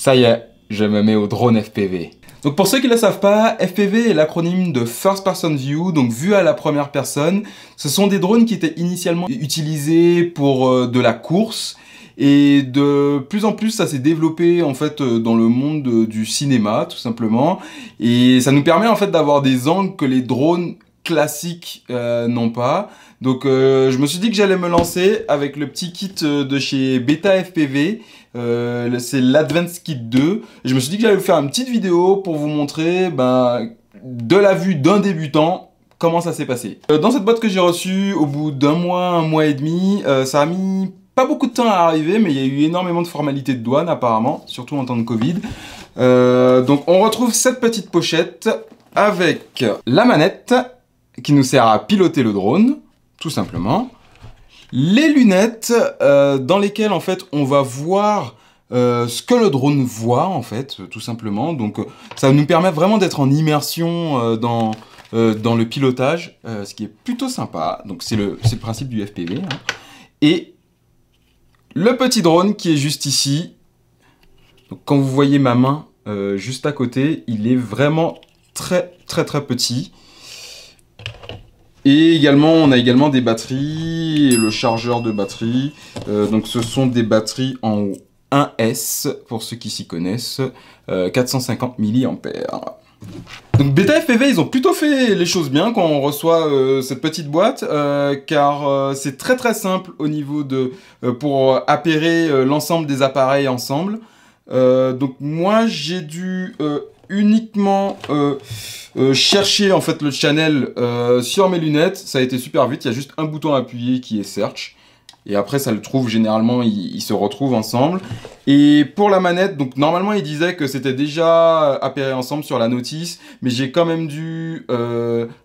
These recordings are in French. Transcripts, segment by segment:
Ça y est, je me mets au drone FPV. Donc pour ceux qui ne le savent pas, FPV est l'acronyme de First Person View, donc vue à la première personne. Ce sont des drones qui étaient initialement utilisés pour de la course. Et de plus en plus, ça s'est développé en fait dans le monde du cinéma, tout simplement. Et ça nous permet en fait d'avoir des angles que les drones classiques n'ont pas. Donc je me suis dit que j'allais me lancer avec le petit kit de chez Beta FPV. C'est l'Advanced Kit 2. Et je me suis dit que j'allais vous faire une petite vidéo pour vous montrer de la vue d'un débutant comment ça s'est passé. Dans cette boîte que j'ai reçue, au bout d'un mois et demi, ça a mis pas beaucoup de temps à arriver, mais il y a eu énormément de formalités de douane apparemment, surtout en temps de Covid. Donc on retrouve cette petite pochette avec la manette qui nous sert à piloter le drone, tout simplement. Les lunettes dans lesquelles en fait on va voir ce que le drone voit en fait, tout simplement. Donc ça nous permet vraiment d'être en immersion dans le pilotage, ce qui est plutôt sympa. Donc c'est le principe du FPV. Hein. Et le petit drone qui est juste ici. Donc, quand vous voyez ma main juste à côté, il est vraiment très petit. Et également, on a également des batteries, et le chargeur de batterie. Donc ce sont des batteries en 1S, pour ceux qui s'y connaissent, 450 mAh. Donc Beta FPV, ils ont plutôt fait les choses bien quand on reçoit cette petite boîte, car c'est très simple au niveau de pour appairer l'ensemble des appareils ensemble. Donc moi j'ai dû uniquement chercher en fait le channel sur mes lunettes. Ça a été super vite, il y a juste un bouton à appuyer qui est Search. Et après, ça le trouve, généralement, ils se retrouvent ensemble. Et pour la manette, donc normalement, il disait que c'était déjà appairé ensemble sur la notice, mais j'ai quand même dû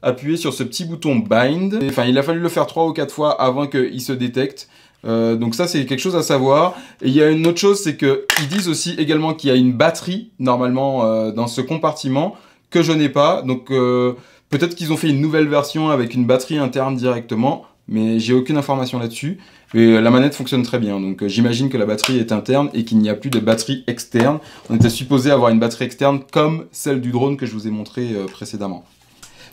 appuyer sur ce petit bouton Bind. Enfin, il a fallu le faire 3 ou 4 fois avant qu'il se détecte. Donc ça, c'est quelque chose à savoir. Et il y a une autre chose, c'est qu'ils disent aussi également qu'il y a une batterie, normalement, dans ce compartiment, que je n'ai pas. Donc peut-être qu'ils ont fait une nouvelle version avec une batterie interne directement, mais j'ai aucune information là-dessus. Et la manette fonctionne très bien, donc j'imagine que la batterie est interne et qu'il n'y a plus de batterie externe. On était supposé avoir une batterie externe comme celle du drone que je vous ai montré précédemment.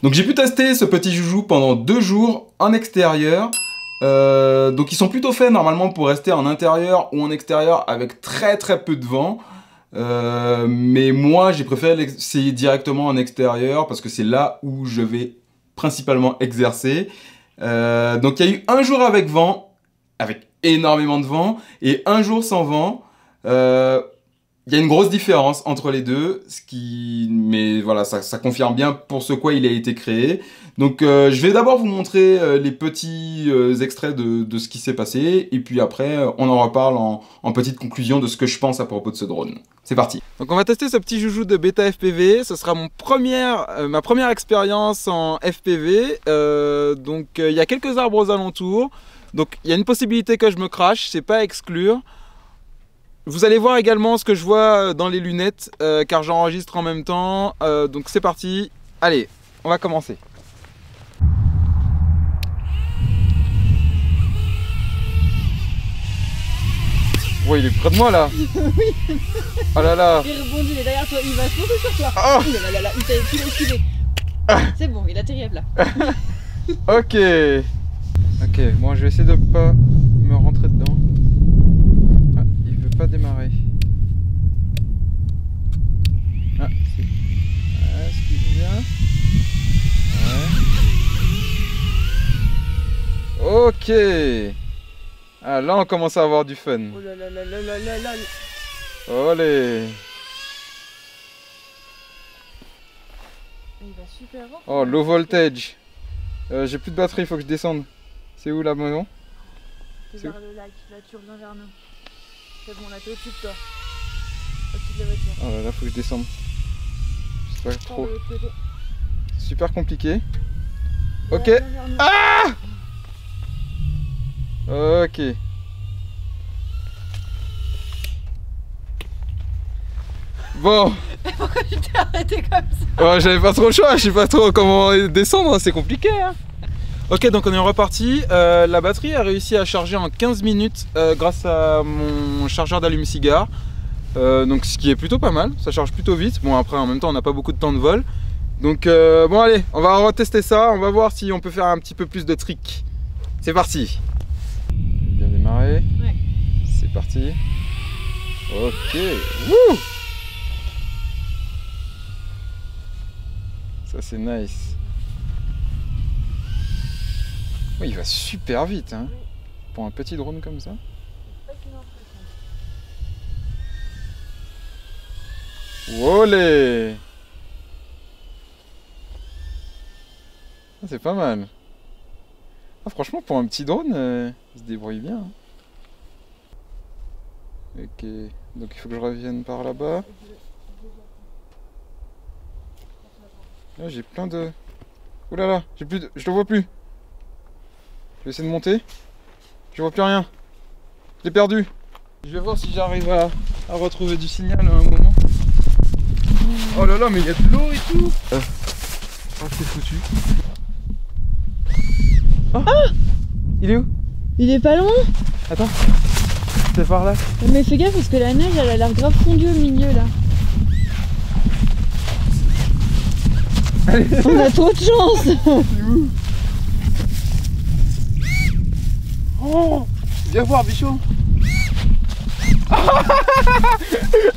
Donc j'ai pu tester ce petit joujou pendant 2 jours en extérieur. Donc ils sont plutôt faits normalement pour rester en intérieur ou en extérieur avec très peu de vent. Mais moi j'ai préféré l'essayer directement en extérieur parce que c'est là où je vais principalement exercer. Donc il y a eu un jour avec vent, avec énormément de vent, et un jour sans vent. Il y a une grosse différence entre les deux, mais voilà, ça confirme bien pour ce quoi il a été créé. Donc je vais d'abord vous montrer les petits extraits de ce qui s'est passé, et puis après on en reparle en petite conclusion de ce que je pense à propos de ce drone. C'est parti. Donc on va tester ce petit joujou de Beta FPV, ce sera ma première expérience en FPV. Donc il y a quelques arbres aux alentours, donc il y a une possibilité que je me crache, c'est pas à exclure. Vous allez voir également ce que je vois dans les lunettes, car j'enregistre en même temps. Donc c'est parti, allez, on va commencer. Oh, il est près de moi là. Oui. Oh là là. Il rebondit, il est derrière toi, il va se monter sur toi. Oh. Il t'a esquivé. C'est bon, il atterrit là. Ok. Ok, bon, je vais essayer de pas me rentrer dedans. Ah, il veut pas démarrer. Ah, si. Ah, ce qui est bien. Ouais. Ok. Ah, là on commence à avoir du fun. Oh là là là là là là là. Olé. Il va super haut. Oh, low voltage. J'ai plus de batterie, il faut que je descende. C'est où la maison? C'est vers le lac, là tu reviens vers nous. C'est bon, là t'es au-dessus de toi. Au-dessus de la voiture. Oh là là, faut que je descende. C'est pas trop. De l'autre côté. Super compliqué. Ok. Là, viens vers nous. Ah! Ok. Bon. Pourquoi tu t'es arrêté comme ça? Oh, j'avais pas trop le choix, je sais pas trop comment descendre, c'est compliqué hein. Ok, donc on est reparti. La batterie a réussi à charger en 15 minutes grâce à mon chargeur d'allume-cigare. Donc ce qui est plutôt pas mal, ça charge plutôt vite. Bon après en même temps on n'a pas beaucoup de temps de vol. Donc bon allez, on va retester ça, on va voir si on peut faire un petit peu plus de tricks. C'est parti. Bien démarré. Ouais. C'est parti. Ok. Wouh! Ça c'est nice. Oui, il va super vite hein. Pour un petit drone comme ça. Wolé! Ah, c'est pas mal. Ah, franchement, pour un petit drone, il se débrouille bien. Hein. Ok, donc il faut que je revienne par là-bas. Là, j'ai plein de... Ouh là là, j'ai plus de... je le vois plus. Je vais essayer de monter. Je vois plus rien. Je l'ai perdu. Je vais voir si j'arrive à retrouver du signal à un moment. Oh là là, mais il y a de l'eau et tout. Oh, c'est foutu. Oh. Ah, il est où? Il est pas loin. Attends, c'est par là. Mais fais gaffe parce que la neige elle a l'air grave fondue au milieu là. Allez. On a trop de chance. C'est où? Oh, viens voir bichon.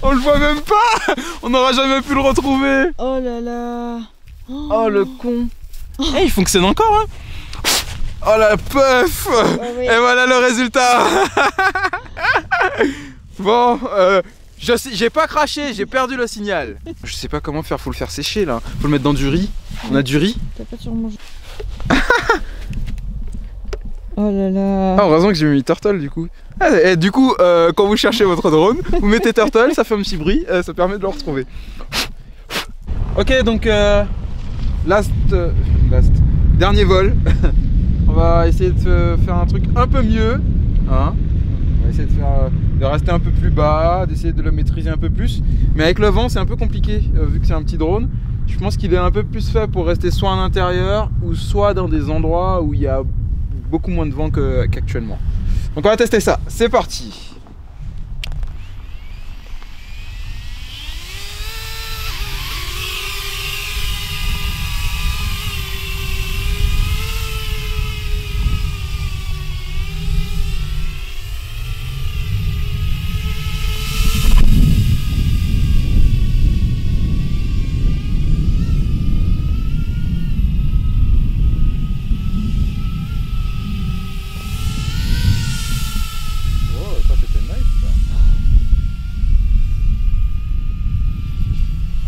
On le voit même pas. On n'aura jamais pu le retrouver. Oh là là. Oh le con. Eh, il fonctionne encore hein. Oh la puff. Oui. Et voilà le résultat. Bon, j'ai pas craché, j'ai perdu le signal. Je sais pas comment faire, faut le faire sécher là. Faut le mettre dans du riz. On a du riz. T'as pas surmangé. Oh là là. Ah, heureusement que j'ai mis Turtle du coup. Ah, et du coup, quand vous cherchez votre drone, vous mettez Turtle, ça fait un petit bruit, ça permet de le retrouver. Ok, donc last, dernier vol. On va essayer de faire un truc un peu mieux. Hein. On va essayer de rester un peu plus bas, d'essayer de le maîtriser un peu plus. Mais avec le vent, c'est un peu compliqué, vu que c'est un petit drone. Je pense qu'il est un peu plus fait pour rester soit à l'intérieur, ou soit dans des endroits où il y a beaucoup moins de vent qu'actuellement. Donc on va tester ça, c'est parti.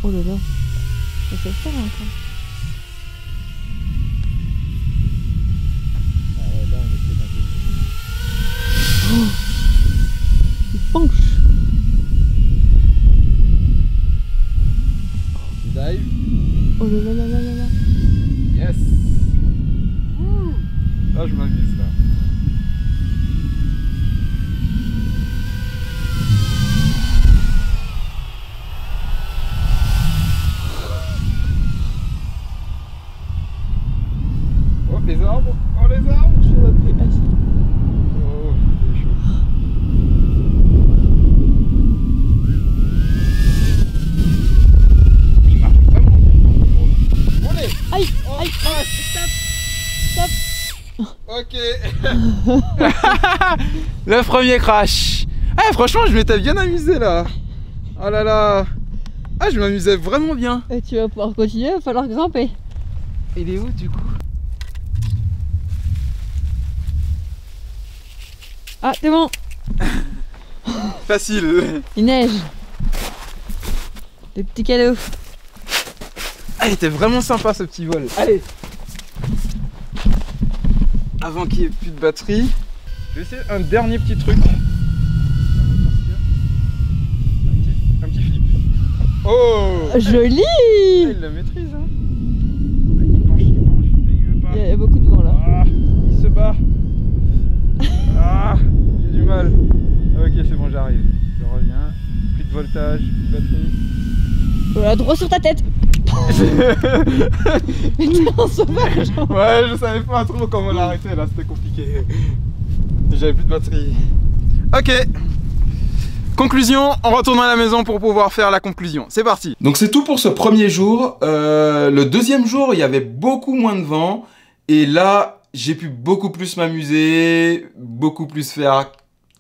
Oh là là. Ça fait faire encore. Ah ouais, là on est peut-être un peu... Il penche. Dive. Oh là là là là là là. Yes. Là je m'amuse là. Oh les arbres. Oh les arbres. Je vois plus assez. Oh c'est chaud. Il marche vraiment. Allez. Aïe, Oh, aïe, ah, stop. Ok. Le premier crash. Eh franchement je m'étais bien amusé là. Oh là là. Ah je m'amusais vraiment bien. Et tu vas pouvoir continuer, il va falloir grimper. Il est où du coup? Ah, c'est bon. Facile. Il neige. Les petits cadeaux. Ah il était vraiment sympa ce petit vol. Allez. Avant qu'il n'y ait plus de batterie, je vais essayer un dernier petit truc. Un petit flip. Oh! Joli. Il le maîtrise hein. Il penche, il veut pas. Il y a beaucoup de vent là. Ah, il se bat. Ah, j'ai du mal. Ok, c'est bon, j'arrive. Je reviens. Plus de voltage, plus de batterie. Voilà, droit sur ta tête. Mais t'es un sauvage. Ouais, je savais pas trop comment l'arrêter là, c'était compliqué. J'avais plus de batterie. Ok. Conclusion, on retourne à la maison pour pouvoir faire la conclusion. C'est parti. Donc c'est tout pour ce premier jour. Le deuxième jour, il y avait beaucoup moins de vent. Et là, j'ai pu beaucoup plus m'amuser, beaucoup plus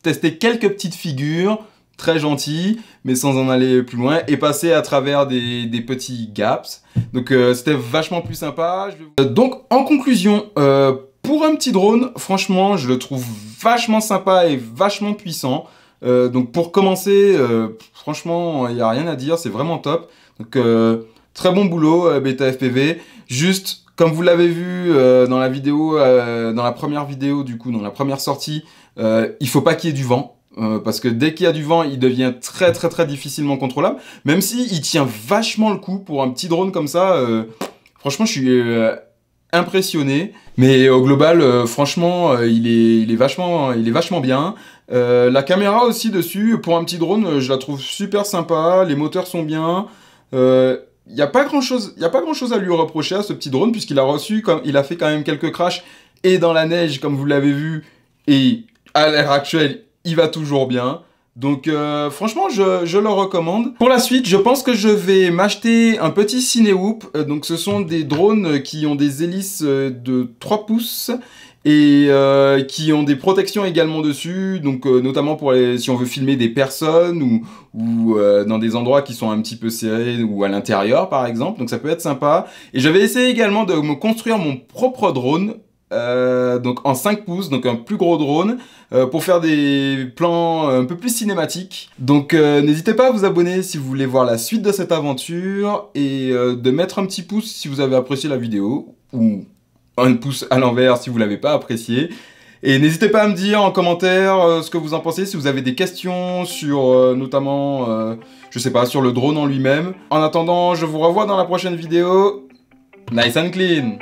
tester quelques petites figures, très gentilles, mais sans en aller plus loin, et passer à travers des petits gaps. Donc c'était vachement plus sympa. Donc en conclusion, pour un petit drone, franchement, je le trouve vachement sympa et vachement puissant. Donc pour commencer, franchement, il n'y a rien à dire, c'est vraiment top. Donc très bon boulot, Beta FPV. Juste, comme vous l'avez vu dans la vidéo, dans la première vidéo, du coup, dans la première sortie, il faut pas qu'il y ait du vent. Parce que dès qu'il y a du vent, il devient très difficilement contrôlable. Même si il tient vachement le coup pour un petit drone comme ça. Franchement, je suis impressionné. Mais au global, franchement, il est vachement bien. La caméra aussi dessus, pour un petit drone, je la trouve super sympa. Les moteurs sont bien. Il n'y a pas grand chose à lui reprocher à ce petit drone, puisqu'il a fait quand même quelques crashs et dans la neige, comme vous l'avez vu, et à l'heure actuelle, il va toujours bien. Donc franchement, je le recommande. Pour la suite, je pense que je vais m'acheter un petit Cinehoop. Donc ce sont des drones qui ont des hélices de 3 pouces et qui ont des protections également dessus, donc notamment pour si on veut filmer des personnes ou dans des endroits qui sont un petit peu serrés ou à l'intérieur par exemple, donc ça peut être sympa. Et je vais essayer également de me construire mon propre drone, donc en 5 pouces, donc un plus gros drone, pour faire des plans un peu plus cinématiques. Donc n'hésitez pas à vous abonner si vous voulez voir la suite de cette aventure, et de mettre un petit pouce si vous avez apprécié la vidéo, ou un pouce à l'envers si vous l'avez pas apprécié. Et n'hésitez pas à me dire en commentaire ce que vous en pensez, si vous avez des questions sur notamment, je sais pas, sur le drone en lui-même. En attendant, je vous revois dans la prochaine vidéo. Nice and clean!